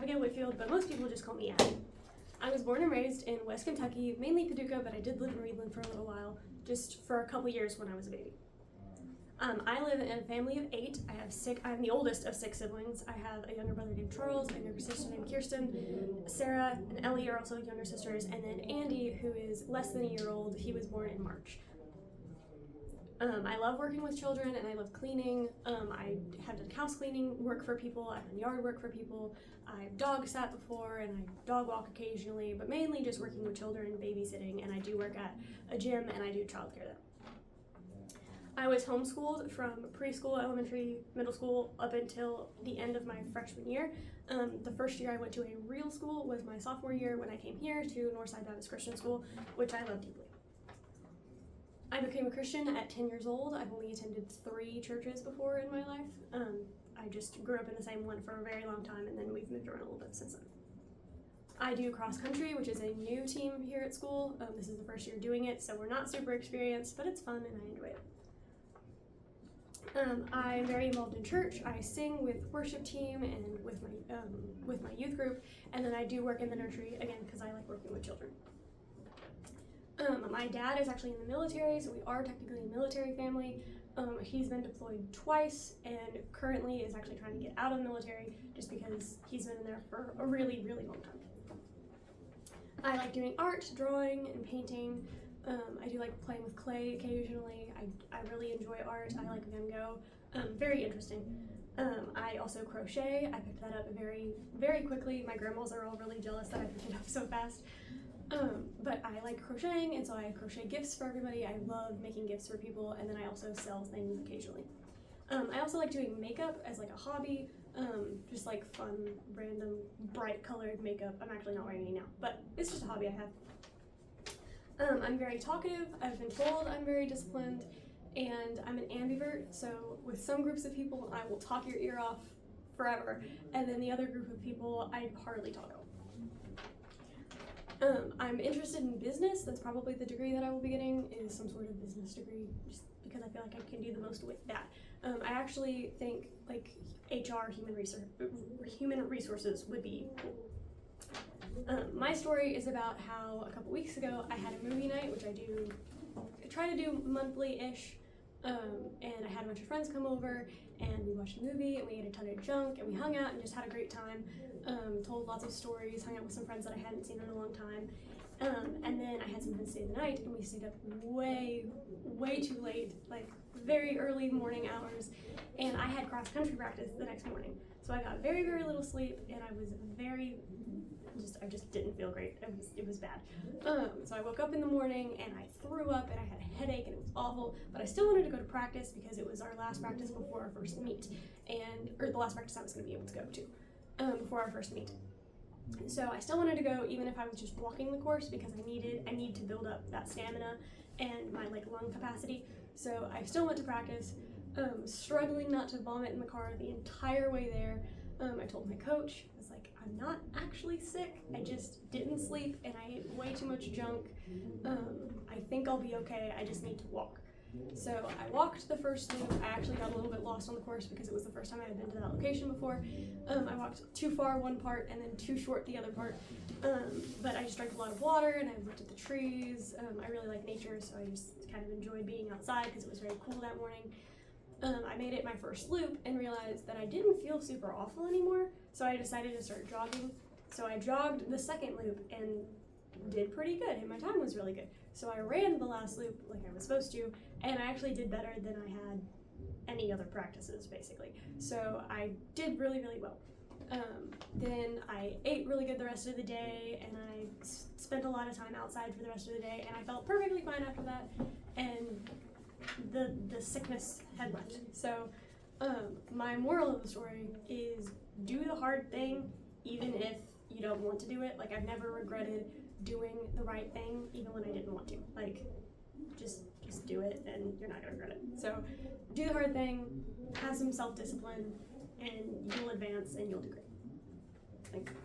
Abigail Whitfield, but most people just call me Abby. I was born and raised in West Kentucky, mainly Paducah, but I did live in Reedland for a little while, just for a couple years when I was a baby. I live in a family of 8. I'm the oldest of 6 siblings. I have a younger brother named Charles, a younger sister named Kirsten. Sarah and Ellie are also younger sisters, and then Andy, who is less than a year old. He was born in March. I love working with children, and I love cleaning. I have done house cleaning work for people. I've done yard work for people. I've dog sat before, and I dog walk occasionally, but mainly just working with children, babysitting, and I do work at a gym, and I do childcare there. I was homeschooled from preschool, elementary, middle school, up until the end of my freshman year. The first year I went to a real school was my sophomore year when I came here to Northside Baptist Christian School, which I love deeply. I became a Christian at 10 years old. I've only attended 3 churches before in my life. I just grew up in the same one for a very long time, and then we've moved around a little bit since then. I do cross country, which is a new team here at school. This is the first year doing it, so we're not super experienced, but it's fun and I enjoy it. I'm very involved in church. I sing with worship team and with my youth group, and then I do work in the nursery, again, because I like working with children. My dad is actually in the military, so we are technically a military family. He's been deployed twice and currently is actually trying to get out of the military just because he's been in there for a really, really long time. I like doing art, drawing, and painting. I do like playing with clay occasionally. I really enjoy art. I like Van Gogh. Very interesting. I also crochet. I picked that up very, very quickly. My grandmas are all really jealous that I picked it up so fast. But I like crocheting, and so I crochet gifts for everybody. I love making gifts for people, and then I also sell things occasionally. I also like doing makeup as like a hobby, just like fun, random, bright colored makeup. I'm actually not wearing any now, but it's just a hobby I have. I'm very talkative. I've been told I'm very disciplined, and I'm an ambivert, so with some groups of people, I will talk your ear off forever, and then the other group of people, I hardly talk at all. I'm interested in business. That's probably the degree that I will be getting, is some sort of business degree, just because I feel like I can do the most with that. I actually think like HR, human resources would be cool. My story is about how a couple weeks ago I had a movie night, which I try to do monthly-ish, and I had a bunch of friends come over, and we watched a movie, and we ate a ton of junk, and we hung out and just had a great time, told lots of stories, hung out with some friends that I hadn't seen in a long time, and then I had some friends stay the night, and we stayed up way, way too late, like very early morning hours, and I had cross-country practice the next morning, so I got very, very little sleep, and I was I just didn't feel great. It was bad. So I woke up in the morning and I threw up and I had a headache and it was awful, but I still wanted to go to practice because it was our last practice before our first meet, or the last practice I was going to be able to go to before our first meet. So I still wanted to go even if I was just walking the course because I need to build up that stamina and my lung capacity. So I still went to practice, struggling not to vomit in the car the entire way there. I told my coach, I was like, I'm not actually sick, I just didn't sleep and I ate way too much junk. I think I'll be okay, I just need to walk. So I walked the first loop. I actually got a little bit lost on the course because it was the first time I had been to that location before. I walked too far one part and then too short the other part. But I just drank a lot of water and I looked at the trees. I really like nature, so I just kind of enjoyed being outside because it was very cool that morning. I made it my first loop and realized that I didn't feel super awful anymore, so I decided to start jogging. So I jogged the second loop and did pretty good, and my time was really good. So I ran the last loop like I was supposed to, and I actually did better than I had any other practices, basically. So I did really, really well. Then I ate really good the rest of the day, and I spent a lot of time outside for the rest of the day, and I felt perfectly fine after that, and the sickness had left. So my moral of the story is do the hard thing even if you don't want to do it. Like, I've never regretted doing the right thing even when I didn't want to. Like, just do it and you're not gonna regret it. So do the hard thing, have some self-discipline, and you'll advance and you'll do great. Thank you.